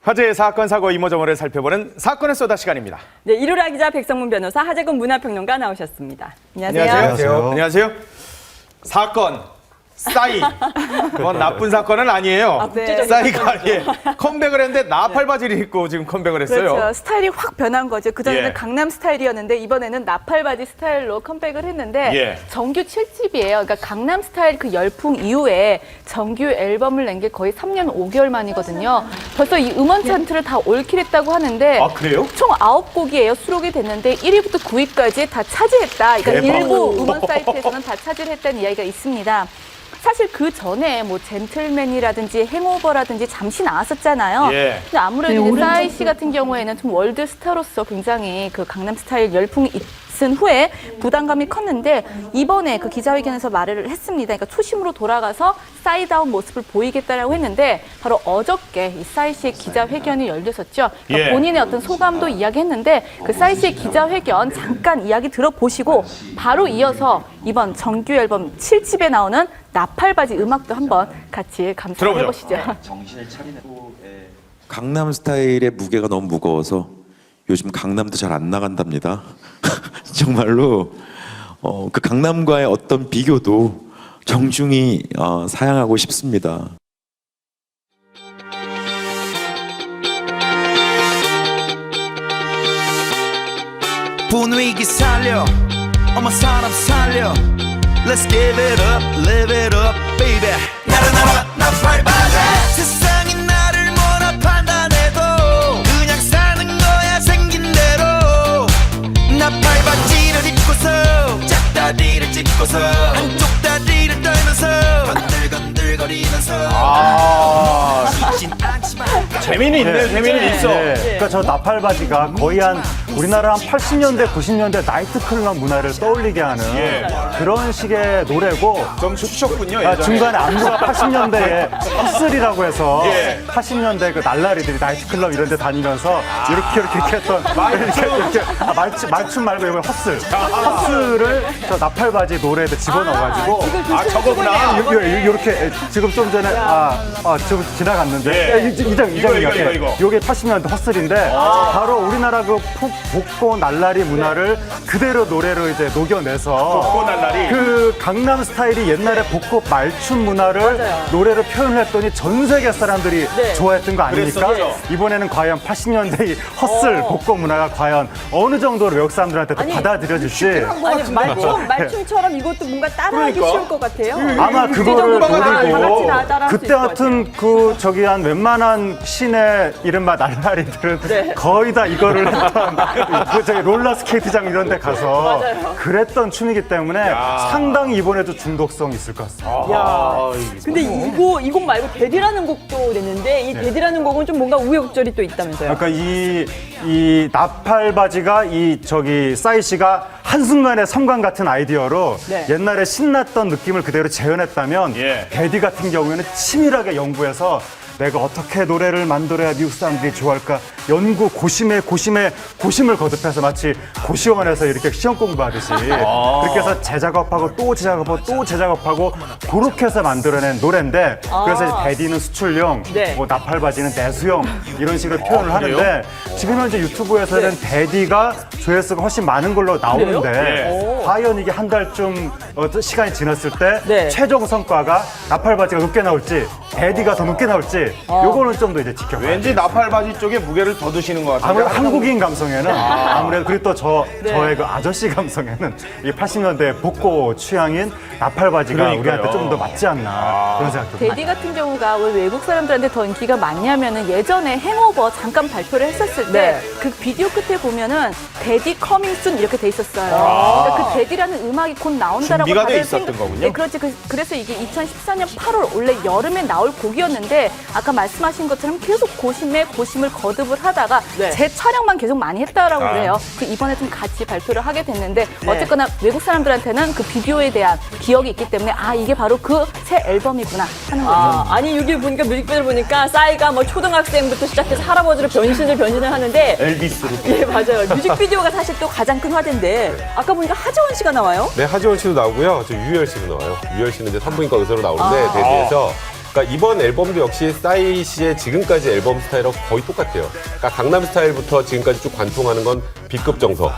화제의 사건, 사고, 이모저모를 살펴보는 사건의 쏘다 시간입니다. 네, 이루라 기자, 백성문 변호사, 하재근 문화평론가 나오셨습니다. 안녕하세요. 안녕하세요. 안녕하세요. 사건, 싸이. 뭐 나쁜 사건은 아니에요. 네. 싸이가 컴백을 했는데 나팔 바지를 입고 지금 컴백을 했어요. 그렇죠. 스타일이 확 변한 거죠. 그전에는 예. 강남 스타일이었는데 이번에는 나팔바지 스타일로 컴백을 했는데 예. 정규 7집이에요. 그러니까 강남 스타일 그 열풍 이후에 정규 앨범을 낸 게 거의 3년 5개월 만이거든요. 벌써 이 음원 차트를 다 올킬했다고 하는데 아, 그래요? 총 9곡이에요. 수록이 됐는데 1위부터 9위까지 다 차지했다. 그러니까 대박. 일부 음원 사이트에서는 다 차지를 했다는 이야기가 있습니다. 사실 그 전에 뭐 젠틀맨이라든지 행오버라든지 잠시 나왔었잖아요. 예. 근데 아무래도 이제 싸이 씨 같은 경우에는 좀 월드 스타로서 굉장히 그 강남 스타일 열풍이 있은 후에 부담감이 컸는데 이번에 그 기자회견에서 말을 했습니다. 그러니까 초심으로 돌아가서 싸이다운 모습을 보이겠다라고 했는데 바로 어저께 이 싸이 씨의 기자회견이 열렸었죠. 그러니까 예. 본인의 어떤 소감도 이야기했는데 그 싸이 씨의 기자회견 잠깐 이야기 들어보시고 바로 이어서 이번 정규 앨범 7집에 나오는 나팔바지 음악도 한번 같이 감상해 보시죠. 정신을 차리는 후에 강남 스타일의 무게가 너무 무거워서 요즘 강남도 잘 안 나간답니다. 정말로 그 강남과의 어떤 비교도 정중히 사양하고 싶습니다. 분위기 살려 어머 사람 살려 Let's give it up, live it up, baby 나라 나팔바지 세상이 나를 뭐라 판단해도 그냥 사는 거야 생긴 대로 나팔바지를 입고서 짝다리를 짚고서 한쪽 다리를 떨면서 건들건들거리면서 쉽진 않지만 재미는 있네요. 재미는 있어. 그러니까 저 나팔바지가 거의 한 우리나라 한 80년대, 90년대 나이트클럽 문화를 떠올리게 하는 예. 그런 식의 노래고 좀 추셨군요. 예전에. 중간에 안무가 80년대에 헛슬이라고 해서 예. 80년대 그 날라리들이 나이트클럽 이런 데 다니면서 이렇게 했던 이렇게 말춤 말고 이거 헛슬을 저 나팔바지 노래에 집어넣어가지고 아, 저거구나. 이렇게 지금 좀 전에 지금 지나갔는데 예. 이장이요. 이거. 요게 80년대 헛슬인데 바로 우리나라 그 복고 날라리 문화를 그대로 노래로 이제 녹여내서 복고 날라리. 그 강남 스타일이 옛날에 복고 말춤 문화를 노래로 표현했더니 전 세계 사람들이 좋아했던 거 아닙니까? 그랬었죠. 이번에는 과연 80년대 이 헛슬 복고 문화가 과연 어느 정도로 외국 사람들한테 또 받아들여질지 아니, 말춤처럼 이것도 뭔가 따라하기 그러니까. 쉬울 것 같아요. 아마 그거를 다 같이 노리고 다 따라할 수 그때 있을 것 같은 그 저기 한 웬만한 시내 이른바 날라리들은 거의 다 이거를 했던 그 저기 롤러 스케이트장 이런 데 가서 그랬던 춤이기 때문에 상당히 이번에도 중독성 있을 것 같습니다. 근데 이 곡 말고 데디라는 곡도 냈는데 이 데디라는 곡은 좀 뭔가 우여곡절이 또 있다면서요. 그러니까 이 나팔바지가 이 저기 싸이 씨가 한순간에 성광 같은 아이디어로 네. 옛날에 신났던 느낌을 그대로 재현했다면 예. 데디 같은 경우에는 치밀하게 연구해서 내가 어떻게 노래를 만들어야 미국 사람들이 좋아할까 연구 고심을 거듭해서 마치 고시원에서 이렇게 시험 공부하듯이 그렇게 해서 재작업하고 또 재작업하고 또 재작업하고 그렇게 해서 만들어낸 노래인데 그래서 이제 데디는 수출용, 네. 뭐 나팔바지는 내수용 이런 식으로 표현을 하는데 지금 현재 유튜브에서는 데디가 조회수가 훨씬 많은 걸로 나오는데 과연 이게 한 달쯤 시간이 지났을 때 네. 최종 성과가 나팔바지가 높게 나올지 데디가 더 높게 나올지 요거는 좀 더 이제 지켜봐야 왠지 돼요. 나팔바지 쪽에 무게를 더 두시는 것 같아요. 아무래도 한국인 감성에는 아무래도 그리고 또 저의 그 아저씨 감성에는 이 80년대 복고 취향인 나팔바지가 그러니까요. 우리한테 좀 더 맞지 않나 그런 생각도 듭니다. 데디 같은 경우가 왜 외국 사람들한테 더 인기가 많냐면은 예전에 행오버 잠깐 발표를 했었을 때 그 비디오 끝에 보면은 데디 커밍 순 이렇게 돼 있었어요. 그러니까 그 데디라는 음악이 곧 나온다라고 준비가 돼 다들 있었던 거군요. 네, 그렇지. 그래서 이게 2014년 8월 원래 여름에 나올 곡이었는데 아까 말씀하신 것처럼 계속 고심을 거듭을 하다가 재촬영만 계속 많이 했다라고 그래요. 그 이번에 좀 같이 발표를 하게 됐는데 어쨌거나 외국 사람들한테는 그 비디오에 대한 기억이 있기 때문에 이게 바로 그 새 앨범이구나 하는 거죠. 아니 여기 보니까 뮤직비디오를 보니까 싸이가 뭐 초등학생부터 시작해서 할아버지로 변신을 하는데 엘비스로. 예 맞아요. 뮤직비디오가 사실 또 가장 큰 화제인데 아까 보니까 하정원 씨가 나와요? 네, 하지원 씨도 나오고요. 저 유열 씨도 나와요. 유열 씨는 이제 산부인과 의사로 나오는데 데뷔해서 그러니까 이번 앨범도 역시 싸이 씨의 지금까지 앨범 스타일하고 거의 똑같아요. 그러니까 강남 스타일부터 지금까지 쭉 관통하는 건 B급 정석.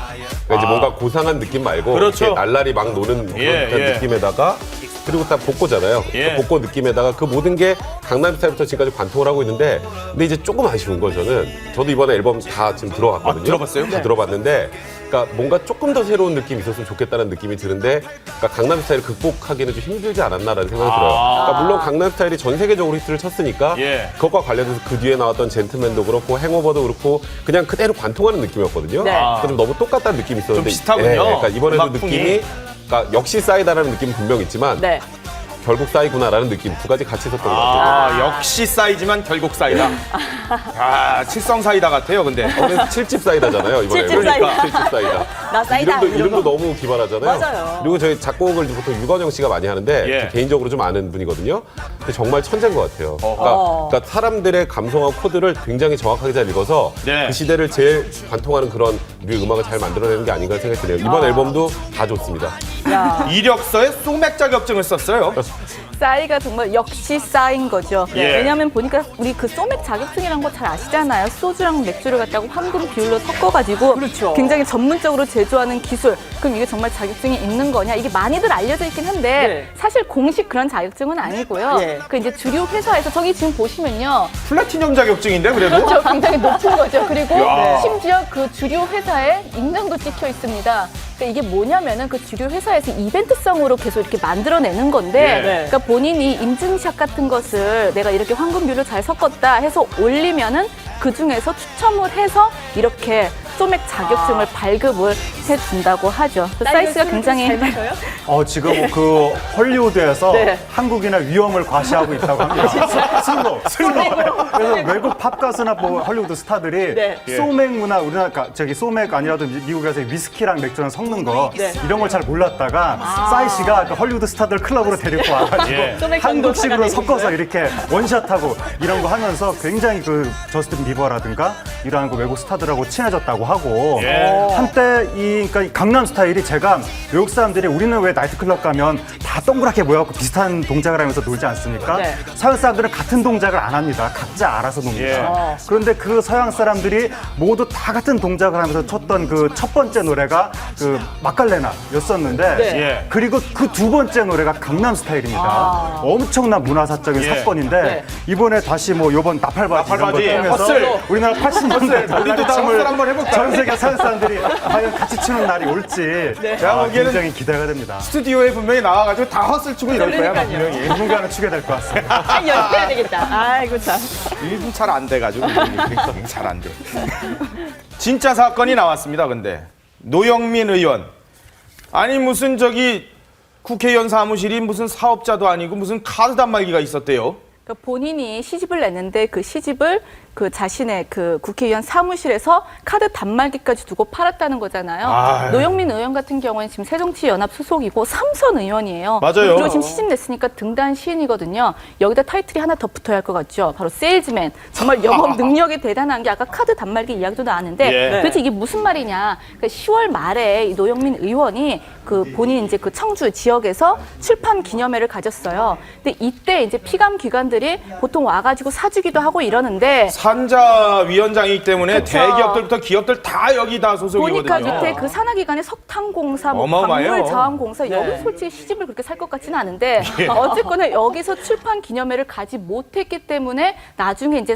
그러니까 이제 뭔가 고상한 느낌 말고 그렇죠. 이렇게 날라리 막 노는 그런 예, 듯한 예. 느낌에다가 그리고 다 복고잖아요. 예. 그 복고 느낌에다가 그 모든 게 강남 스타일부터 지금까지 관통을 하고 있는데 근데 이제 조금 아쉬운 건 저도 이번에 앨범 다 지금 들어봤거든요. 들어봤어요? 다 들어봤는데 그러니까 뭔가 조금 더 새로운 느낌이 있었으면 좋겠다는 느낌이 드는데 그러니까 강남 스타일을 극복하기는 좀 힘들지 않았나라는 생각이 들어요. 그러니까 물론 강남 스타일이 전 세계적으로 히트를 쳤으니까 예. 그것과 관련해서 그 뒤에 나왔던 젠틀맨도 그렇고 행오버도 그렇고 그냥 그대로 관통하는 느낌이었거든요. 네. 그래서 좀 너무 똑같다는 느낌이 있었는데 좀 비슷하군요. 그러니까 이번에도 음악풍이. 느낌이 그러니까 역시 싸이다라는 느낌은 분명 있지만 네. 결국 싸이구나라는 느낌 두 가지 같이 있었던 것 같아요. 역시 싸이지만 결국 싸이다. 칠성 사이다 같아요, 근데. 그래서 7집 사이다잖아요, 이번에. 칠집 사이다. 7집 사이다. 나 싸이다. 이름도 너무 기발하잖아요. 맞아요. 그리고 저희 작곡을 보통 유건영 씨가 많이 하는데 예. 저 개인적으로 좀 아는 분이거든요. 근데 정말 천재인 것 같아요. 그러니까 사람들의 감성하고 코드를 굉장히 정확하게 잘 읽어서 네. 그 시대를 제일 관통하는 그런 우리 음악을 잘 만들어내는 게 아닌가 생각이 드네요. 이번 앨범도 다 좋습니다. 이력서에 소맥 자격증을 썼어요. 싸이가 정말 역시 싸인 거죠. 예. 왜냐하면 보니까 우리 그 소맥 자격증이란 거 잘 아시잖아요. 소주랑 맥주를 갖다가 황금 비율로 섞어가지고 그렇죠. 굉장히 전문적으로 제조하는 기술. 그럼 이게 정말 자격증이 있는 거냐? 이게 많이들 알려져 있긴 한데 네. 사실 공식 그런 자격증은 아니고요. 예. 그 이제 주류 회사에서 저기 지금 보시면요. 플래티넘 자격증인데, 그래도? 그렇죠. 굉장히 높은 거죠. 그리고 야. 심지어 그 주류 회사에 인증도 찍혀 있습니다. 그러니까 이게 뭐냐면은 그 주류 회사에서 이벤트성으로 계속 이렇게 만들어내는 건데, 예. 네. 그러니까 본인이 인증샷 같은 것을 내가 이렇게 황금비율을 잘 섞었다 해서 올리면은 그 중에서 추첨을 해서 이렇게 소맥 자격증을 발급을 해준다고 하죠. 사이즈가 굉장히 잘 마셔요? 지금 그 헐리우드에서 네. 한국인의 위험을 과시하고 있다고 합니다. 술로. 그래서 외국 팝 가수나 뭐 헐리우드 스타들이 네. 소맥 문화, 우리나라 저기 소맥 아니라도 미국에서 위스키랑 맥주랑 섞는 거 네. 이런 걸 잘 몰랐다가 싸이 씨가 그 헐리우드 스타들 클럽으로 데리고 와가지고 예. 소맥 한국식으로 광고사가 섞어서 되고 이렇게 원샷하고 이런 거 하면서 굉장히 그 저스틴 비버라든가 이러한 그 외국 스타들하고 친해졌다고 하고 예. 한때 그러니까 이 강남 스타일이 제가 외국 사람들이 우리는 왜 나이트클럽 가면 다 동그랗게 모여갖고 비슷한 동작을 하면서 놀지 않습니까? 네. 서양 사람들은 같은 동작을 안 합니다. 각자 알아서 놉니다. 예. 그런데 그 서양 사람들이 모두 다 같은 동작을 하면서 쳤던 그 첫 번째 노래가 그 마칼레나였었는데 네. 예. 그리고 그 두 번째 노래가 강남 스타일입니다. 엄청난 문화사적인 예. 사건인데 네. 이번에 다시 뭐 요번 나팔바지 이런 걸 나팔바지, 통해서 헛슬. 우리나라 80년대 우리도 다 헛슬 한번 해볼까요? 전 세계 서양 사람들이 과연 같이 추는 날이 올지 제가 보기에는 굉장히 기대가 됩니다. 스튜디오에 분명히 나와가지고 다 헛슬 추고 이럴 거야, 그러니까요. 분명히. 누군가는 추게 될 것 같습니다. 연습해야 되겠다. 아이고 참. 일좀 잘 안 돼가지고 잘 안 돼. 진짜 사건이 나왔습니다. 근데 노영민 의원 아니 무슨 저기 국회의원 사무실이 무슨 사업자도 아니고 무슨 카드 단말기가 있었대요. 그러니까 본인이 시집을 냈는데 그 시집을 그 자신의 그 국회의원 사무실에서 카드 단말기까지 두고 팔았다는 거잖아요. 아유. 노영민 의원 같은 경우는 지금 새정치연합 소속이고 삼선 의원이에요. 맞아요. 그리고 지금 시집 냈으니까 등단 시인이거든요. 여기다 타이틀이 하나 더 붙어야 할 것 같죠. 바로 세일즈맨. 정말 영업 능력이 대단한 게 아까 카드 단말기 이야기도 나왔는데 예. 도대체 이게 무슨 말이냐. 그러니까 10월 말에 이 노영민 의원이 그 본인 이제 그 청주 지역에서 출판 기념회를 가졌어요. 근데 이때 이제 피감 기관들이 보통 와가지고 사주기도 하고 이러는데 산자 위원장이기 때문에 그쵸. 대기업들부터 기업들 다 여기 다 소속이거든요. 보니까 밑에 그 산하기관의 석탄공사, 뭐 어마어마해요. 광물자원공사 네. 여기 솔직히 시집을 그렇게 살 것 같지는 않은데 어쨌거나 여기서 출판 기념회를 가지 못했기 때문에 나중에 이제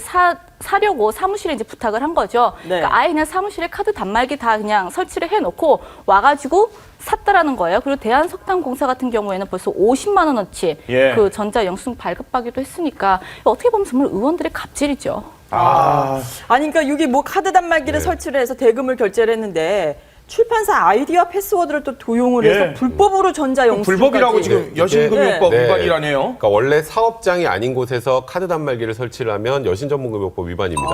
사려고 사무실에 이제 부탁을 한 거죠. 네. 그러니까 아예 그냥 사무실에 카드 단말기 다 그냥 설치를 해놓고 와가지고 샀다라는 거예요. 그리고 대한석탄공사 같은 경우에는 벌써 50만 원어치 예. 그 전자 영수증 발급하기도 했으니까 어떻게 보면 정말 의원들의 갑질이죠. 아, 아니 그러니까 여기 뭐 카드 단말기를 설치를 해서 대금을 결제를 했는데 출판사 아이디와 패스워드를 또 도용을 예. 해서 불법으로 전자 영수증까지. 불법이라고 지금 여신금융법 네. 위반이라네요. 그러니까 원래 사업장이 아닌 곳에서 카드 단말기를 설치를 하면 여신전문금융법 위반입니다.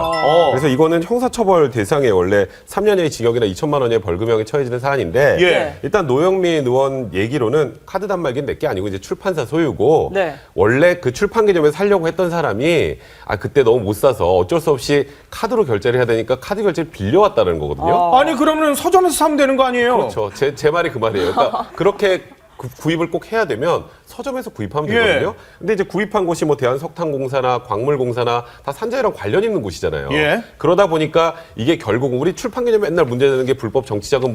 그래서 이거는 형사처벌 대상에 원래 3년의 징역이나 2천만 원의 벌금형에 처해지는 사안인데 예. 일단 노영민 의원 얘기로는 카드 단말기는 내게 아니고 이제 출판사 소유고 네. 원래 그 출판 기념회에서 살려고 했던 사람이 그때 너무 못 사서 어쩔 수 없이 카드로 결제를 해야 되니까 카드 결제를 빌려왔다는 거거든요. 아니 그러면 서점에서 사면 되는 거 아니에요? 그렇죠. 제 말이 그 말이에요. 그러니까 그렇게 구입을 꼭 해야 되면 서점에서 구입하면 예. 되거든요. 근데 이제 구입한 곳이 뭐 대한석탄공사나 광물공사나 다 산자회랑 관련 있는 곳이잖아요. 예. 그러다 보니까 이게 결국은 우리 출판 기념에 맨날 문제되는 게 불법 정치자금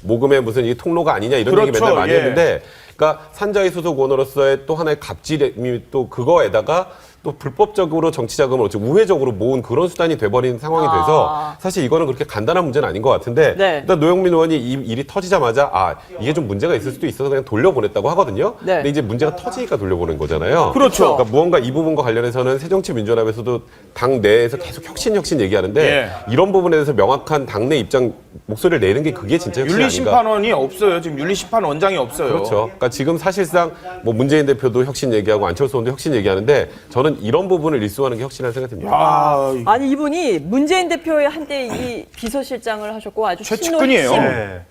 모금의 무슨 이 통로가 아니냐 이런 얘기 그렇죠. 맨날 많이 예. 했는데, 그러니까 산자회 소속 원으로서의 또 하나의 갑질이 또 그거에다가 또 불법적으로 정치자금을 우회적으로 모은 그런 수단이 돼버린 상황이 돼서 사실 이거는 그렇게 간단한 문제는 아닌 것 같은데, 네. 일단 노영민 의원이 이 일이 터지자마자 이게 좀 문제가 있을 수도 있어서 그냥 돌려보냈다고 하거든요. 네. 근데 이제 문제가 터지니까 돌려보낸 거잖아요. 그렇죠. 그러니까 무언가 이 부분과 관련해서는 새정치민주연합에서도 당 내에서 계속 혁신 얘기하는데 예. 이런 부분에 대해서 명확한 당내 입장 목소리를 내는 게 그게 진짜 혁신이 아닌가. 윤리심판원이 없어요. 지금 윤리심판원장이 없어요. 그렇죠. 그러니까 지금 사실상 뭐 문재인 대표도 혁신 얘기하고 안철수 의원도 혁신 얘기하는데 저는 이런 부분을 일소하는 게 혁신이라는 생각이 듭니다. 아, 아니 이분이 문재인 대표의 한때 이 비서실장을 하셨고 아주 최측근이에요.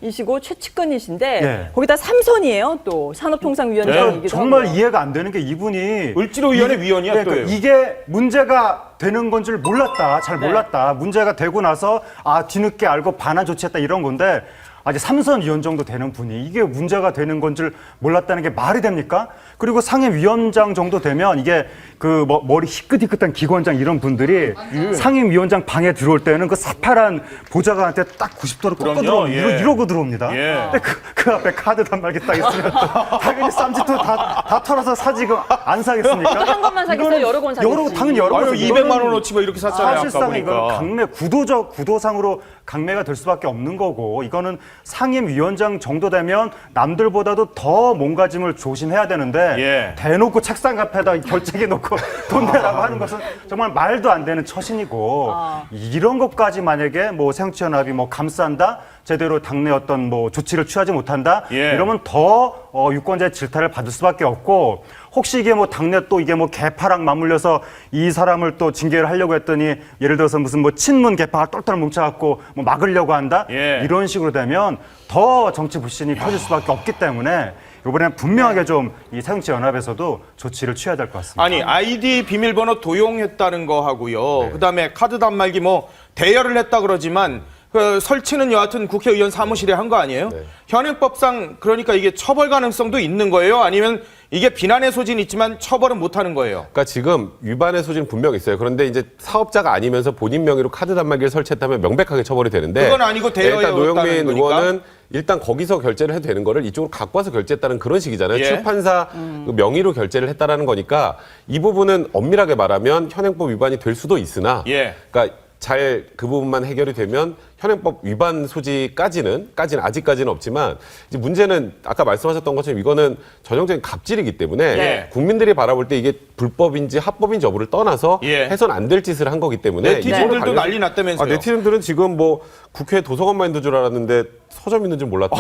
친노이시고 최측근이신데 네. 거기다 삼선이에요. 또 산업통상위원장이기도 정말 하고요. 이해가 안 되는 게 이분이 을지로위원회 위원이야, 그러니까 또요. 이게 문제가 되는 건 줄 몰랐다, 잘 몰랐다. 문제가 되고 나서 뒤늦게 알고 반환 조치했다 이런 건데 아직 삼선 위원 정도 되는 분이 이게 문제가 되는 건 줄 몰랐다는 게 말이 됩니까? 그리고 상임위원장 정도 되면 이게 그 머리 희끗희끗한 기관장 이런 분들이 상임위원장 방에 들어올 때는 그 사파란 보좌관한테 딱 90도로 꺾어 그럼요, 들어오면 예. 이러고 들어옵니다. 예. 근데 그 앞에 카드 단말기 딱 있으면 당연히 쌈짓돈 다 털어서 사지금 안 사겠습니까? 한 것만 사겠어요? 이거는 여러 권 사겠지. 당연히 여러 아유, 권 200만 원어치 뭐 이렇게 샀잖아요. 아까 사실상 보니까. 이건 강매 구도상으로 강매가 될 수밖에 없는 거고 이거는 상임위원장 정도 되면 남들보다도 더 몸가짐을 조심해야 되는데 예. 대놓고 책상 앞에다 결제기 놓고 돈 내라고 하는 것은 정말 말도 안 되는 처신이고 이런 것까지 만약에 뭐 새정치연합이 뭐 감싼다 제대로 당내 어떤 뭐 조치를 취하지 못한다 예. 이러면 더 유권자의 질타를 받을 수밖에 없고 혹시 이게 뭐 당내 또 이게 뭐 개파랑 맞물려서 이 사람을 또 징계를 하려고 했더니 예를 들어서 무슨 뭐 친문 개파가 똘똘 뭉쳐갖고 뭐 막으려고 한다 예. 이런 식으로 되면 더 정치 불신이 커질 수밖에 없기 때문에 이번에는 분명하게 좀 이 새정치연합에서도 조치를 취해야 될 것 같습니다. 아니 아이디 비밀번호 도용했다는 거 하고요. 그다음에 카드 단말기 뭐 대여를 했다 그러지만 그 설치는 여하튼 국회의원 사무실에 한 거 아니에요? 현행법상 그러니까 이게 처벌 가능성도 있는 거예요? 아니면 이게 비난의 소진이 있지만 처벌은 못 하는 거예요? 그러니까 지금 위반의 소지는 분명 있어요. 그런데 이제 사업자가 아니면서 본인 명의로 카드 단말기를 설치했다면 명백하게 처벌이 되는데 그건 아니고 대여였다는 일단 노영민 거니까. 의원은 일단 거기서 결제를 해도 되는 거를 이쪽으로 갖고 와서 결제했다는 그런 식이잖아요. 예. 출판사 그 명의로 결제를 했다라는 거니까 이 부분은 엄밀하게 말하면 현행법 위반이 될 수도 있으나 예. 그러니까 잘 그 부분만 해결이 되면 현행법 위반 소지까지는 아직까지는 없지만 이제 문제는 아까 말씀하셨던 것처럼 이거는 전형적인 갑질이기 때문에 예. 국민들이 바라볼 때 이게 불법인지 합법인지 여부를 떠나서 예. 해서는 안 될 짓을 한 거기 때문에 네티즌들도 이거를 난리 났다면서요. 네티즌들은 지금 뭐 국회 도서관만 있는 줄 알았는데 서점 있는 줄 몰랐다.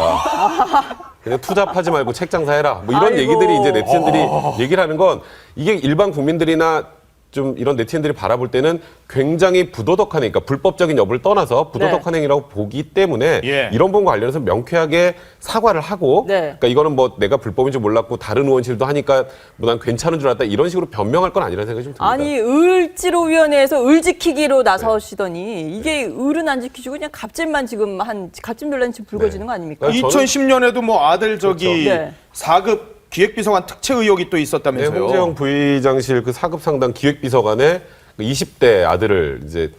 그냥 투잡하지 말고 책 장사해라. 뭐 이런 아이고. 얘기들이 이제 네티즌들이 얘기를 하는 건 이게 일반 국민들이나 좀 이런 네티즌들이 바라볼 때는 굉장히 부도덕한 행위, 그러니까 불법적인 여부를 떠나서 부도덕한 행위라고 보기 때문에 예. 이런 부분과 관련해서 명쾌하게 사과를 하고 네. 그러니까 이거는 뭐 내가 불법인 줄 몰랐고 다른 의원실도 하니까 뭐 난 괜찮은 줄 알았다 이런 식으로 변명할 건 아니라는 생각이 좀 듭니다. 아니 을지로위원회에서 을 지키기로 나서시더니 이게 을은 안 지키시고 그냥 갑질만 지금 갑질논란이 지금 불거지는 거 아닙니까? 그러니까 저는- 2010년에도 뭐 아들 저기 그렇죠. 네. 4급 기획비서관 특채 의혹이 또 네, 있었다면서요. 홍재영 부의장실 그 4급 상당 기획비서관의 그 20대 아들을 이제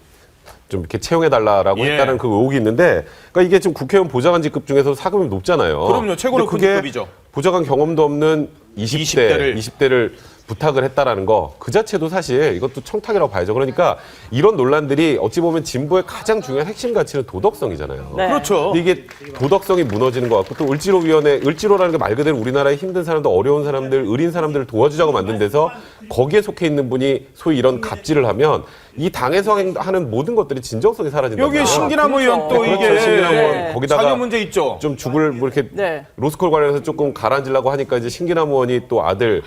좀 이렇게 채용해달라라고 예. 했다는 그 의혹이 있는데, 그러니까 이게 지금 국회의원 보좌관 직급 중에서 4급이 높잖아요. 그럼요. 최고 근데 높은 그게 직급이죠. 보좌관 경험도 없는 20대를 부탁을 했다라는 거 그 자체도 사실 이것도 청탁이라고 봐야죠. 그러니까 이런 논란들이 어찌 보면 진보의 가장 중요한 핵심 가치는 도덕성이잖아요. 네. 그렇죠. 근데 이게 도덕성이 무너지는 것 같고 또 을지로라는 게 말 그대로 우리나라의 힘든 사람들, 어려운 사람들, 의린 사람들을 도와주자고 만든 데서 거기에 속해 있는 분이 소위 이런 갑질을 하면 이 당에서 하는 모든 것들이 진정성이 사라진다. 여기에 신기남 의원 또 그렇죠. 이게 신기남 의원. 네. 거기다가 사교 문제 있죠. 좀 죽을 뭐 이렇게 네. 로스쿨 관련해서 조금 가라앉으려고 하니까 이제 신기남 의원이 또 아들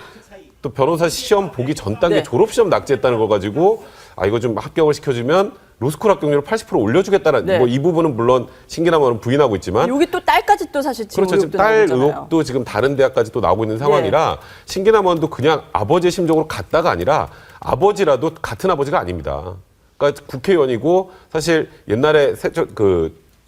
또 변호사 시험 보기 전 단계 네. 졸업 시험 낙제했다는 거 가지고 이거 좀 합격을 시켜주면 로스쿨 합격률을 80% 올려주겠다는 네. 뭐 이 부분은 물론 신기남 의원은 부인하고 있지만 여기 또 딸까지 또 사실 지금 그렇죠. 지금 의혹도 딸 나오고 있잖아요. 의혹도 지금 다른 대학까지 또 나오고 있는 상황이라 신기남 의원도 그냥 아버지의 심정으로 갔다가 아니라 아버지라도 같은 아버지가 아닙니다. 그러니까 국회의원이고 사실 옛날에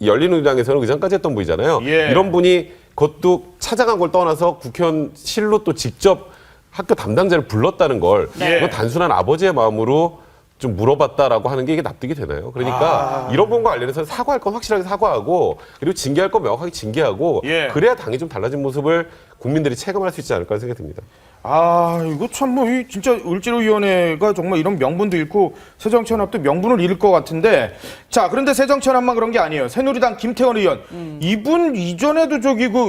이 열린우리당에서는 의장까지 했던 분이잖아요. 예. 이런 분이 그것도 찾아간 걸 떠나서 국회의원실로 또 직접 학교 담당자를 불렀다는 걸 그건 단순한 아버지의 마음으로 좀 물어봤다라고 하는 게 이게 납득이 되나요? 그러니까 이런 부분과 관련해서 사과할 건 확실하게 사과하고 그리고 징계할 건 명확하게 징계하고 그래야 당이 좀 달라진 모습을 국민들이 체감할 수 있지 않을까 생각이 듭니다. 아, 이거 참 뭐 진짜 을지로위원회가 정말 이런 명분도 잃고 새정치연합도 명분을 잃을 것 같은데, 자, 그런데 새정치연합만 그런 게 아니에요. 새누리당 김태원 의원 이분 이전에도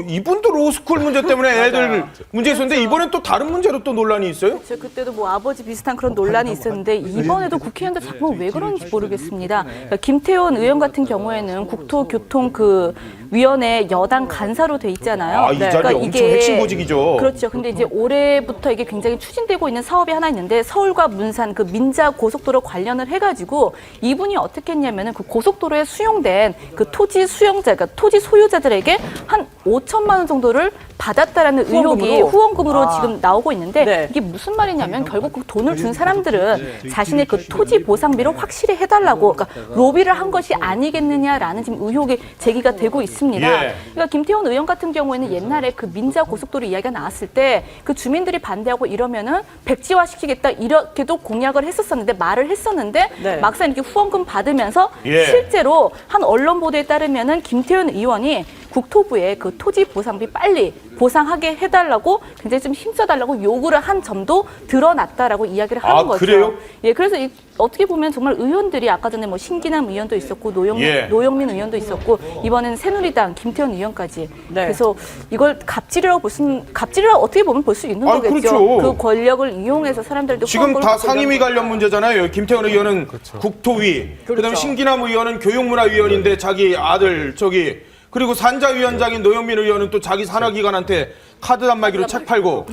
이분도 로스쿨 문제 때문에 애들 문제 있었는데 이번엔 또 다른 문제로 또 논란이 있어요? 그때도 뭐 아버지 비슷한 그런 논란이 있었는데 이번에도 국회의원들 자꾸 왜 그런지 모르겠습니다. 그러니까 김태원 의원 같은 경우에는 국토교통 그 위원회 여당 간사로 돼 있잖아요. 아, 이 자리 엄청 핵심 보직이죠. 그렇죠. 근데 이제 올해부터 이게 굉장히 추진되고 있는 사업이 하나 있는데 서울과 문산 그 민자 고속도로 관련을 해가지고 이분이 어떻게 했냐면은 그 고속도로에 수용된 그 토지 수용자, 그러니까 토지 소유자들에게 한 5천만 원 정도를 받았다라는 의혹이 후원금으로 지금 나오고 있는데 이게 무슨 말이냐면 결국 그 돈을 준 사람들은 자신의 그 토지 보상비를 확실히 해달라고 그러니까 로비를 한 것이 아니겠느냐라는 지금 의혹이 제기가 되고 있습니다. 그러니까 김태원 의원 같은 경우에는 옛날에 그 민자 고속도로 이야기가 나왔을 때 그 주민들이 반대하고 이러면은 백지화 시키겠다 이렇게도 공약을 했었었는데 말을 했었는데 막상 이렇게 후원금 받으면서 실제로 한 언론 보도에 따르면은 김태원 의원이 국토부에 그 토지 보상비 빨리 보상하게 해달라고 굉장히 좀 힘써달라고 요구를 한 점도 드러났다라고 이야기를 하는 거죠. 그래요? 예, 그래서 어떻게 보면 정말 의원들이 아까 전에 뭐 신기남 의원도 있었고 노영민 의원도 있었고 이번에는 새누리당 김태원 의원까지 그래서 이걸 갑질이라고 어떻게 보면 볼 수 있는 거겠죠. 그렇죠. 그 권력을 이용해서 사람들도 지금 다 상임위 관련 문제잖아요. 김태원 의원은 국토위, 그다음에 신기남 의원은 교육문화위원인데 자기 아들 그리고 산자위원장인 노영민 의원은 또 자기 산하기관한테 카드 단말기로 책 팔고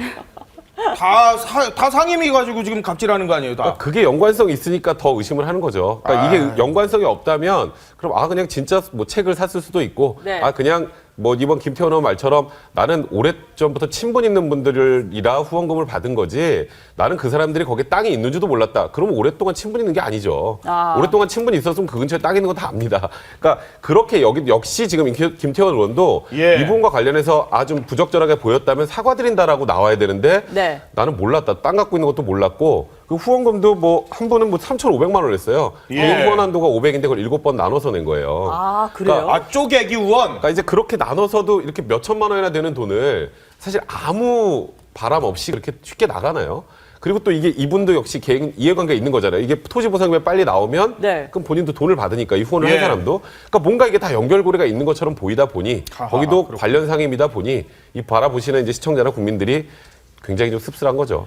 다 상임위 가지고 지금 갑질하는 거 아니에요, 다. 그러니까 그게 연관성이 있으니까 더 의심을 하는 거죠. 그러니까 이게 연관성이 없다면 그럼 그냥 진짜 뭐 책을 샀을 수도 있고 그냥 뭐 이번 김태원 의원 말처럼 나는 오래전부터 친분 있는 분들이라 후원금을 받은 거지 나는 그 사람들이 거기에 땅이 있는지도 몰랐다. 그러면 오랫동안 친분 있는 게 아니죠. 오랫동안 친분이 있었으면 그 근처에 땅 있는 거 다 압니다. 그러니까 그렇게 역시 지금 김태원 의원도 이 부분과 관련해서 좀 부적절하게 보였다면 사과드린다라고 나와야 되는데 나는 몰랐다. 땅 갖고 있는 것도 몰랐고 그 후원금도 뭐 한 분은 뭐 3,500만 원 했어요. 개인 후원 한도가 500인데 그걸 7번 나눠서 낸 거예요. 아, 그래요? 그러니까 쪼개기 후원. 그러니까 이제 그렇게 나눠서도 이렇게 몇 천만 원이나 되는 돈을 사실 아무 바람 없이 그렇게 쉽게 나가나요? 그리고 또 이게 이분도 역시 개인 이해관계가 있는 거잖아요. 이게 토지 보상금이 빨리 나오면 그럼 본인도 돈을 받으니까 이 후원을 한 사람도. 그러니까 뭔가 이게 다 연결고리가 있는 것처럼 보이다 보니 거기도 관련 상임이다 보니 이 바라보시는 이제 시청자나 국민들이 굉장히 좀 씁쓸한 거죠.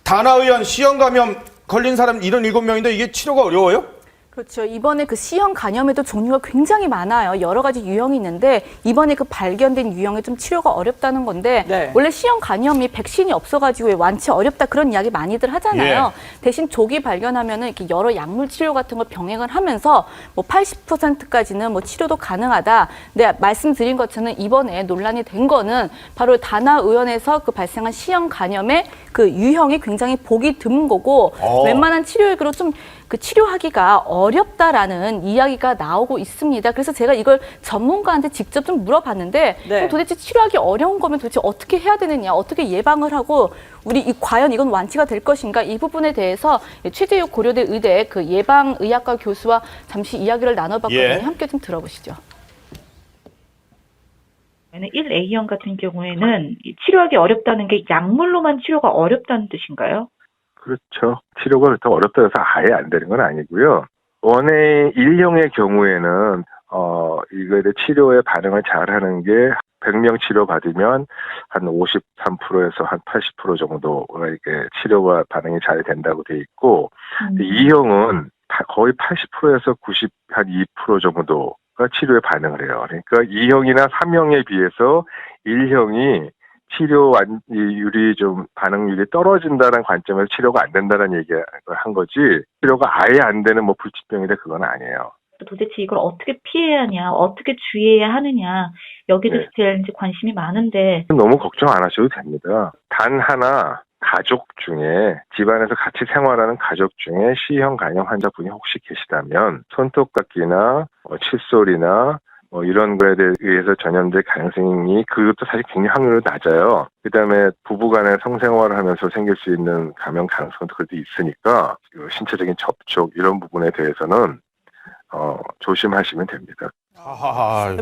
다나 의원 C형 감염 걸린 사람 77명인데 이게 치료가 어려워요? 그렇죠. 이번에 그 C형 간염에도 종류가 굉장히 많아요. 여러 가지 유형이 있는데 이번에 그 발견된 유형에 좀 치료가 어렵다는 건데 원래 C형 간염이 백신이 없어가지고 완치 어렵다 그런 이야기 많이들 하잖아요. 대신 조기 발견하면은 이렇게 여러 약물 치료 같은 걸 병행을 하면서 뭐 80%까지는 뭐 치료도 가능하다. 근데 말씀드린 것처럼 이번에 논란이 된 거는 바로 다나 의원에서 그 발생한 C형 간염의 그 유형이 굉장히 보기 드문 거고 웬만한 치료액으로 좀 그 치료하기가 어렵다라는 이야기가 나오고 있습니다. 그래서 제가 이걸 전문가한테 직접 좀 물어봤는데 그럼 도대체 치료하기 어려운 거면 도대체 어떻게 해야 되느냐, 어떻게 예방을 하고 과연 이건 완치가 될 것인가 이 부분에 대해서 최재욱 고려대 의대 그 예방의학과 교수와 잠시 이야기를 나눠봤거든요. 함께 좀 들어보시죠. 1A형 같은 경우에는 치료하기 어렵다는 게 약물로만 치료가 어렵다는 뜻인가요? 그렇죠. 치료가 그렇다고 어렵다 해서 아예 안 되는 건 아니고요. 원의 1형의 경우에는 이거에 대해 치료에 반응을 잘하는 게 100명 치료 받으면 한 53%에서 한 80% 정도가 이렇게 치료가 반응이 잘 된다고 돼 있고 2형은 거의 80%에서 92% 정도가 치료에 반응을 해요. 그러니까 2형이나 3형에 비해서 1형이 치료 완율이 좀 반응률이 떨어진다는 관점에서 치료가 안 된다는 얘기를 한 거지 치료가 아예 안 되는 뭐 불치병이다 그건 아니에요. 도대체 이걸 어떻게 피해야 하냐, 어떻게 주의해야 하느냐 여기도 제일 이제 관심이 많은데 너무 걱정 안 하셔도 됩니다. 단 하나 가족 중에 집안에서 같이 생활하는 가족 중에 C형 간염 환자분이 혹시 계시다면 손톱깎이나 칫솔이나 이런 거에 의해서 전염될 가능성이 그것도 사실 굉장히 확률이 낮아요. 그다음에 부부간의 성생활을 하면서 생길 수 있는 감염 가능성도 그래도 있으니까 신체적인 접촉 이런 부분에 대해서는 조심하시면 됩니다.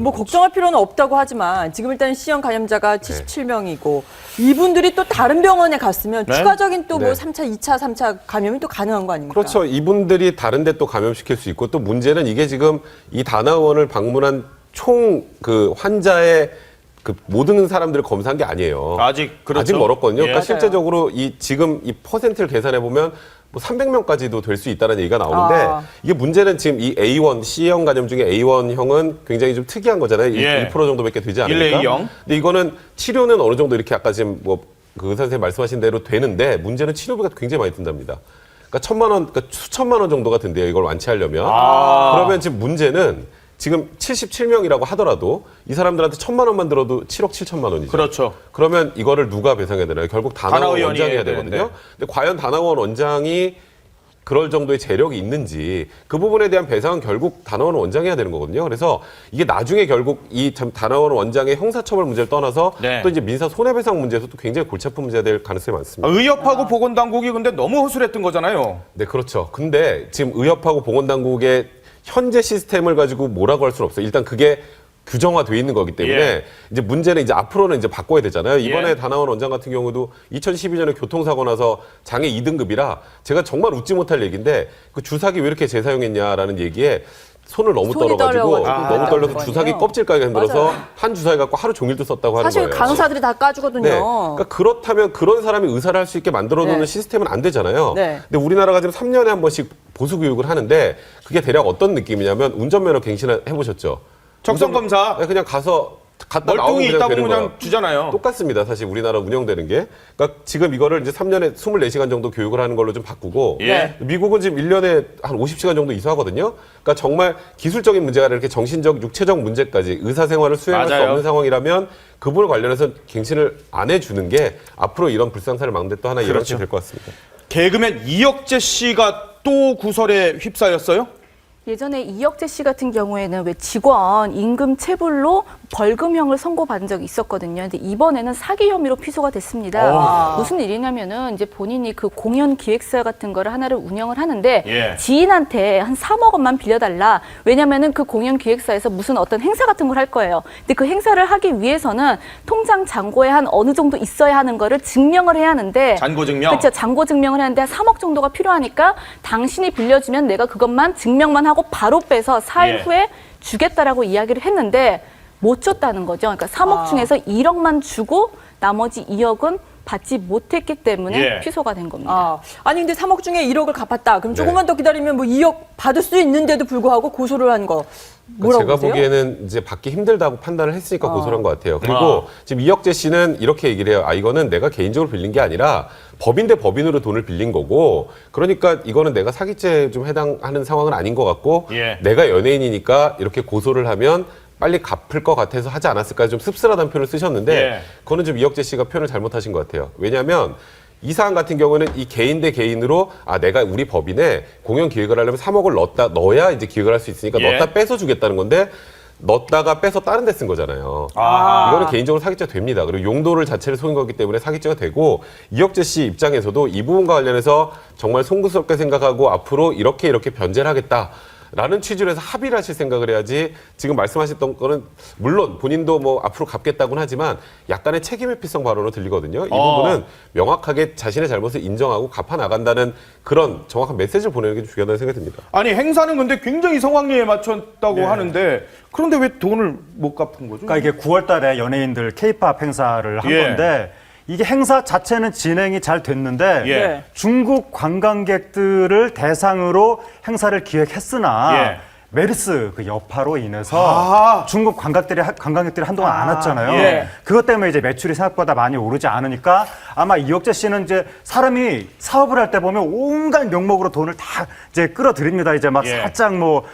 뭐 걱정할 필요는 없다고 하지만 지금 일단 C형 감염자가 77명이고 이분들이 또 다른 병원에 갔으면 네? 추가적인 또 뭐 네. 3차, 2차, 3차 감염이 또 가능한 거 아닙니까? 그렇죠. 이분들이 다른 데 또 감염시킬 수 있고 또 문제는 이게 지금 이 다나원을 방문한 총 그 환자의 그 모든 사람들을 검사한 게 아니에요. 아직 그렇죠. 아직 멀었거든요. 예. 그러니까 실제적으로 지금 이 퍼센트를 계산해 보면 뭐 300명까지도 될 수 있다는 얘기가 나오는데 이게 문제는 지금 이 A1 C형 감염 중에 A1형은 굉장히 좀 특이한 거잖아요. 예. 1% 정도밖에 되지 않으니까. 1A0. 근데 이거는 치료는 어느 정도 이렇게 아까 지금 뭐 그 의사 선생님 말씀하신 대로 되는데 문제는 치료비가 굉장히 많이 든답니다. 그러니까 1,000만 원, 그러니까 수천만 원 정도가 든대요. 이걸 완치하려면. 그러면 지금 문제는 지금 77명이라고 하더라도 이 사람들한테 1,000만 원만 들어도 7억 7천만 원이죠. 그렇죠. 그러면 이거를 누가 배상해야 되나요? 결국 다나원 다나원이 원장이 해야 해야 되거든요. 되는데. 근데 과연 다나원 원장이 그럴 정도의 재력이 있는지 그 부분에 대한 배상은 결국 다나원 원장이 해야 되는 거거든요. 그래서 이게 나중에 결국 이 다나원 원장의 형사처벌 문제를 떠나서 네. 또 이제 민사 손해배상 문제에서 또 굉장히 골치 아픈 문제가 될 가능성이 많습니다. 의협하고 보건당국이 근데 너무 허술했던 거잖아요. 네, 그렇죠. 근데 지금 의협하고 보건당국의 현재 시스템을 가지고 뭐라고 할 수는 없어요. 일단 그게 규정화돼 있는 거기 때문에 예. 이제 문제는 이제 앞으로는 이제 바꿔야 되잖아요. 이번에 예. 다나원 원장 같은 경우도 2012년에 교통사고 나서 장애 2등급이라 제가 정말 웃지 못할 얘기인데 그 주사기 왜 이렇게 재사용했냐라는 얘기에 손을 너무 손이 떨어가지고 떨려가지고 너무 떨려서 그랬다는 주사기 거예요. 껍질 까기가 힘들어서 맞아요. 한 주사위 갖고 하루 종일도 썼다고 하는 사실 거예요. 간호사들이 다 까주거든요. 네. 그러니까 그렇다면 그런 사람이 의사를 할 수 있게 만들어놓는 네. 시스템은 안 되잖아요. 네. 근데 우리나라가 지금 3년에 한 번씩 보수 교육을 하는데 그게 대략 어떤 느낌이냐면 운전면허 갱신해 보셨죠? 적성검사 그냥 가서 갔다 나오면 멀뚱히 그냥 있다고 되는 그냥 거예요. 주잖아요. 똑같습니다. 사실 우리나라 운영되는 게. 그러니까 지금 이거를 이제 3년에 24시간 정도 교육을 하는 걸로 좀 바꾸고 예. 미국은 지금 1년에 한 50시간 정도 이수하거든요. 그러니까 정말 기술적인 문제가 아니라 이렇게 정신적, 육체적 문제까지 의사 생활을 수행할 수 맞아요. 없는 상황이라면 그분을 관련해서 갱신을 안 해주는 게 앞으로 이런 불상사를 막는 데 또 하나 그렇죠. 일환이 될 것 같습니다. 개그맨 이혁재 씨가 또 구설에 휩싸였어요? 예전에 이혁재 씨 같은 경우에는 왜 직원 임금 체불로 벌금형을 선고받은 적이 있었거든요. 근데 이번에는 사기 혐의로 피소가 됐습니다. 무슨 일이냐면은 이제 본인이 그 공연 기획사 같은 거를 하나를 운영을 하는데 예. 지인한테 한 3억 원만 빌려달라. 왜냐면은 그 공연 기획사에서 무슨 어떤 행사 같은 걸 할 거예요. 근데 그 행사를 하기 위해서는 통장 잔고에 한 어느 정도 있어야 하는 거를 증명을 해야 하는데 잔고 증명. 그렇죠. 잔고 증명을 하는데 한 3억 정도가 필요하니까 당신이 빌려주면 내가 그것만 증명만 하고 바로 빼서 4일 예. 후에 주겠다라고 이야기를 했는데 못 줬다는 거죠. 그러니까 3억 중에서 1억만 주고 나머지 2억은 받지 못했기 때문에 예. 피소가 된 겁니다. 아니 근데 3억 중에 1억을 갚았다. 그럼 네. 조금만 더 기다리면 뭐 2억 받을 수 있는데도 불구하고 고소를 한 거 뭐라고 제가 보세요? 보기에는 이제 받기 힘들다고 판단을 했으니까 고소를 한 것 같아요. 그리고 지금 이혁재 씨는 이렇게 얘기를 해요. 이거는 내가 개인적으로 빌린 게 아니라 법인 대 법인으로 돈을 빌린 거고 그러니까 이거는 내가 사기죄에 좀 해당하는 상황은 아닌 것 같고 예. 내가 연예인이니까 이렇게 고소를 하면 빨리 갚을 것 같아서 하지 않았을까 좀 씁쓸하다는 표현을 쓰셨는데 예. 그거는 좀 이혁재 씨가 표현을 잘못하신 것 같아요. 왜냐하면 이 사안 같은 경우는 이 개인 대 개인으로 내가 우리 법인에 공연 기획을 하려면 3억을 넣어야 이제 기획을 할 수 있으니까 예. 넣었다 빼서 주겠다는 건데 넣었다가 빼서 다른 데 쓴 거잖아요. 이거는 개인적으로 사기죄가 됩니다. 그리고 용도를 자체를 속인 거기 때문에 사기죄가 되고 이혁재 씨 입장에서도 이 부분과 관련해서 정말 송구스럽게 생각하고 앞으로 이렇게 변제를 하겠다. 라는 취지로 해서 합의를 하실 생각을 해야지 지금 말씀하셨던 거는 물론 본인도 뭐 앞으로 갚겠다고는 하지만 약간의 책임회피성 발언으로 들리거든요. 이 부분은 명확하게 자신의 잘못을 인정하고 갚아 나간다는 그런 정확한 메시지를 보내는 게 중요하다는 생각이 듭니다. 아니 행사는 근데 굉장히 성황리에 맞췄다고 하는데 그런데 왜 돈을 못 갚은 거죠? 그러니까 이게 9월 달에 연예인들 K-팝 행사를 한 예. 건데 이게 행사 자체는 진행이 잘 됐는데 예. 중국 관광객들을 대상으로 행사를 기획했으나 예. 메르스 그 여파로 인해서 중국 관광객들이 한동안 안 왔잖아요. 예. 그것 때문에 이제 매출이 생각보다 많이 오르지 않으니까 아마 이혁재 씨는 이제 사람이 사업을 할 때 보면 온갖 명목으로 돈을 다 이제 끌어들입니다. 이제 막 예. 살짝 뭐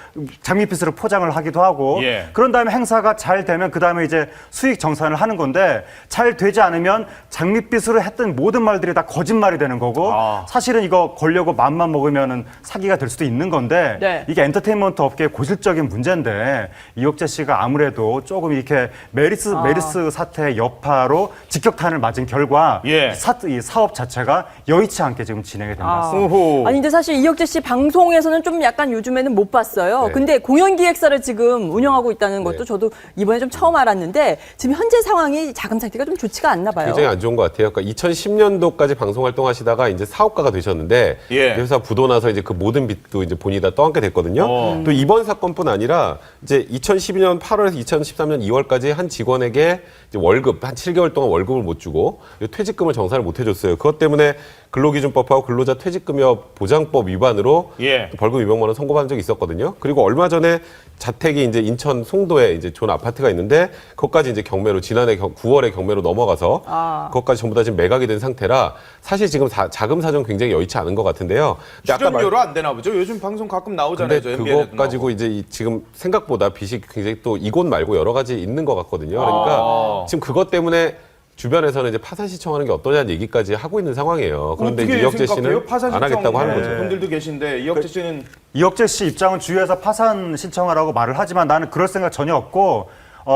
장밋빛으로 포장을 하기도 하고 예. 그런 다음에 행사가 잘 되면 그 다음에 이제 수익 정산을 하는 건데 잘 되지 않으면 장밋빛으로 했던 모든 말들이 다 거짓말이 되는 거고 사실은 이거 걸려고 맘만 먹으면은 사기가 될 수도 있는 건데 네. 이게 엔터테인먼트 업계 굉장히 고질적인 문제인데 이혁재 씨가 아무래도 조금 이렇게 메르스 사태의 여파로 직격탄을 맞은 결과 예. 이 사업 자체가 여의치 않게 지금 진행이 된 것 같습니다. 오호. 아니 근데 사실 이혁재 씨 방송에서는 좀 약간 요즘에는 못 봤어요. 네. 근데 공연기획사를 지금 운영하고 있다는 것도 네. 저도 이번에 좀 처음 알았는데 지금 현재 상황이 자금 상태가 좀 좋지가 않나 봐요. 굉장히 안 좋은 것 같아요. 그러니까 2010년도까지 방송 활동하시다가 이제 사업가가 되셨는데 예. 회사 부도 나서 이제 그 모든 빚도 이제 본인이 다 떠안게 됐거든요. 또 이번 사건뿐 아니라 이제 2012년 8월에서 2013년 2월까지 한 직원에게 이제 월급 한 7개월 동안 월급을 못 주고 퇴직금을 정산을 못 해줬어요. 그것 때문에 근로기준법하고 근로자 퇴직금협 보장법 위반으로 예. 또 벌금 200만 원 선고받은 적이 있었거든요. 그리고 얼마 전에 자택이 이제 인천 송도에 이제 존 아파트가 있는데 그것까지 이제 경매로 지난해 9월에 경매로 넘어가서 그것까지 전부 다 지금 매각이 된 상태라 사실 지금 자금 사정 굉장히 여의치 않은 것 같은데요. 근데 아까 출연료로 안 되나 보죠? 요즘 방송 가끔 나오잖아요. 근데 저 그거 MBN에도 가지고 이제 지금 생각보다 빚이 굉장히 또 이곳 말고 여러 가지 있는 것 같거든요. 그러니까 지금 그것 때문에 주변에서는 이제 파산 신청하는 게 어떠냐는 얘기까지 하고 있는 상황이에요. 그런데 이제 이혁재 씨는 안 하겠다고 하는 거죠. 분들도 계신데 이혁재 씨는 이혁재 씨 입장은 주위에서 파산 신청하라고 말을 하지만 나는 그럴 생각 전혀 없고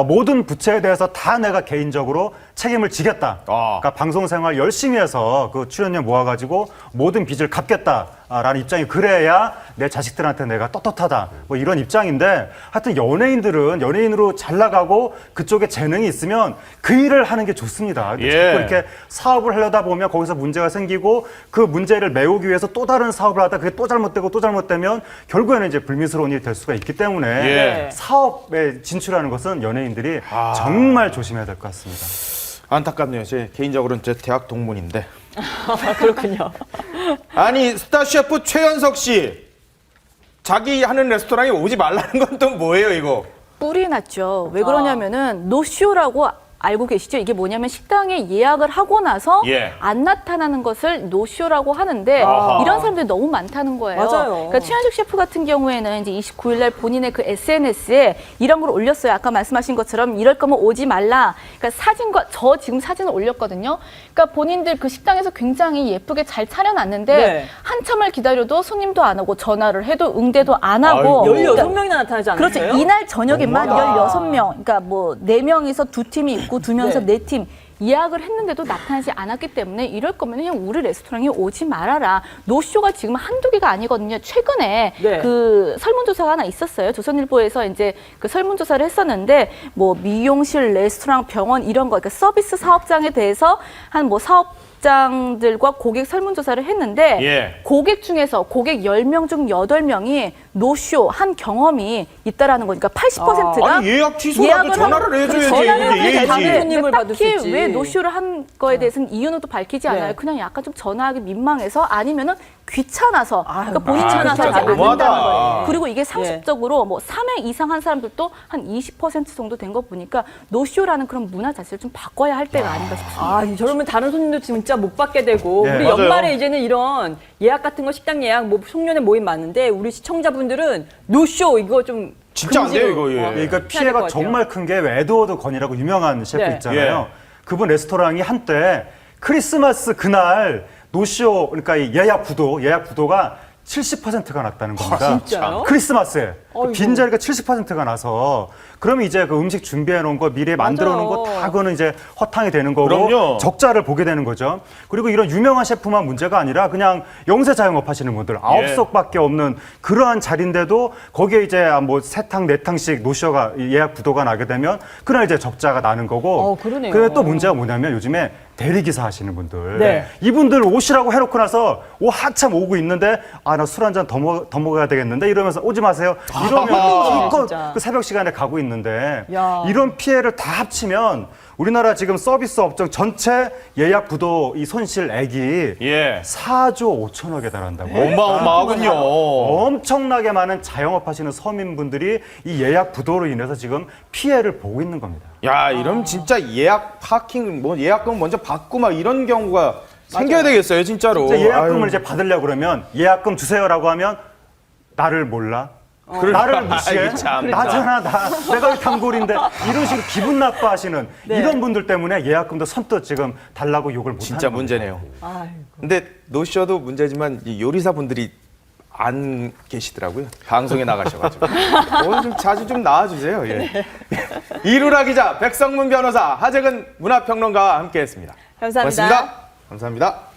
모든 부채에 대해서 다 내가 개인적으로 책임을 지겠다. 그러니까 방송 생활 열심히 해서 그 출연료 모아가지고 모든 빚을 갚겠다라는 입장이 그래야 내 자식들한테 내가 떳떳하다. 뭐 이런 입장인데 하여튼 연예인으로 잘 나가고 그쪽에 재능이 있으면 그 일을 하는 게 좋습니다. 예. 자꾸 이렇게 사업을 하려다 보면 거기서 문제가 생기고 그 문제를 메우기 위해서 또 다른 사업을 하다 그게 또 잘못되면 결국에는 이제 불미스러운 일이 될 수가 있기 때문에 예. 사업에 진출하는 것은 연예인들이 정말 조심해야 될 것 같습니다. 안타깝네요. 제 개인적으로는 제 대학 동문인데. 그렇군요. 아니 스타 셰프 최연석 씨 자기 하는 레스토랑에 오지 말라는 건 또 뭐예요 이거? 뿔이 났죠. 왜 그러냐면은 노쇼라고 알고 계시죠? 이게 뭐냐면 식당에 예약을 하고 나서 예. 안 나타나는 것을 노쇼라고 하는데 아하. 이런 사람들이 너무 많다는 거예요. 맞아요. 그러니까 최현식 셰프 같은 경우에는 이제 29일 날 본인의 그 SNS에 이런 걸 올렸어요. 아까 말씀하신 것처럼 이럴 거면 오지 말라. 그러니까 사진과 저 지금 사진을 올렸거든요. 그러니까 본인들 그 식당에서 굉장히 예쁘게 잘 차려놨는데 네. 한참을 기다려도 손님도 안 오고 전화를 해도 응대도 안 하고 아이고. 16명이나 나타나지 않았어요? 그렇죠. 이날 저녁에만 너무하다. 16명, 그러니까 뭐 4명이서 2팀이 있고 2명이서 네. 4팀 예약을 했는데도 나타나지 않았기 때문에 이럴 거면 그냥 우리 레스토랑에 오지 말아라. 노쇼가 지금 한두 개가 아니거든요. 최근에 네. 그 설문조사가 하나 있었어요. 조선일보에서 이제 그 설문조사를 했었는데 뭐 미용실, 레스토랑, 병원 이런 거, 그러니까 서비스 사업장에 대해서 한 뭐 사업장들과 고객 설문조사를 했는데 예. 고객 중에서 고객 10명 중 8명이 노쇼 한 경험이 있다라는 거니까 80%가 아니 예약 취소라도 전화를 해줘야지. 전화를 이게 해야지. 예의지. 다른 손님을 받을 수 딱히 있지. 왜 노쇼를 한 거에 대해서는 이유는 또 밝히지 않아요. 네. 그냥 약간 좀 전화하기 민망해서 아니면은 귀찮아서 그러니까 본인 전화가 진짜 잘 안 너무하다. 된다는 거예요. 그리고 이게 상습적으로 뭐 3회 이상 한 사람들도 한 20% 정도 된 거 보니까 노쇼라는 그런 문화 자체를 좀 바꿔야 할 때가 아닌가 싶습니다. 아, 저러면 다른 손님도 진짜 못 받게 되고 네, 우리 맞아요. 연말에 이제는 이런 예약 같은 거 식당 예약 뭐 송년회 모임 많은데 우리 시청자분들은 노쇼 이거 좀 진짜 안 돼요, 이거, 예. 그러니까 해야 될것 피해가 같아요. 정말 큰 게 에드워드 건이라고 유명한 셰프 네. 있잖아요. 예. 그분 레스토랑이 한때 크리스마스 그날 노쇼 그러니까 이 예약 부도가 70%가 났다는 겁니다. 진짜요? 크리스마스에 어이구. 빈자리가 70%가 나서 그러면 이제 그 음식 준비해 놓은 거 미리 만들어 놓은 거 다 그거는 이제 허탕이 되는 거고 그럼요. 적자를 보게 되는 거죠. 그리고 이런 유명한 셰프만 문제가 아니라 그냥 영세 자영업 하시는 분들 9석밖에 없는 그러한 자리인데도 거기에 이제 뭐 3탕, 4탕씩 노쇼가 예약 부도가 나게 되면 그날 이제 적자가 나는 거고. 그러네요. 근데 또 문제가 뭐냐면 요즘에 대리기사 하시는 분들 네. 이분들 오시라고 해놓고 나서 한참 오고 있는데 아 나 술 한 잔 더 먹어야 되겠는데 이러면서 오지 마세요 이러면 기껏 진짜. 그 새벽 시간에 가고 있는데 야. 이런 피해를 다 합치면 우리나라 지금 서비스 업종 전체 예약 부도 이 손실액이 예. 4조 5천억에 달한다고요. 어마어마하군요. 엄청나게 많은 자영업 하시는 서민분들이 이 예약 부도로 인해서 지금 피해를 보고 있는 겁니다. 야, 이러면 진짜 예약 파킹 뭐 예약금 먼저 받고 막 이런 경우가 생겨야 되겠어요, 진짜로. 이제 예약금을 아유. 이제 받으려고 그러면 예약금 주세요라고 하면 나를 몰라? 나를 무시해? 아이, 참. 나잖아, 내가 단골인데 이런 식으로 기분 나빠하시는 네. 이런 분들 때문에 예약금도 선뜻 지금 달라고 욕을 못 진짜 하는 문제네요. 아이고. 근데 노쇼도 문제지만 이 요리사분들이 안 계시더라고요. 방송에 나가셔가지고. 오늘 좀 자주 좀 나와주세요. 예. 이루라 기자, 백성문 변호사, 하재근 문화평론가와 함께했습니다. 감사합니다. 고맙습니다. 감사합니다.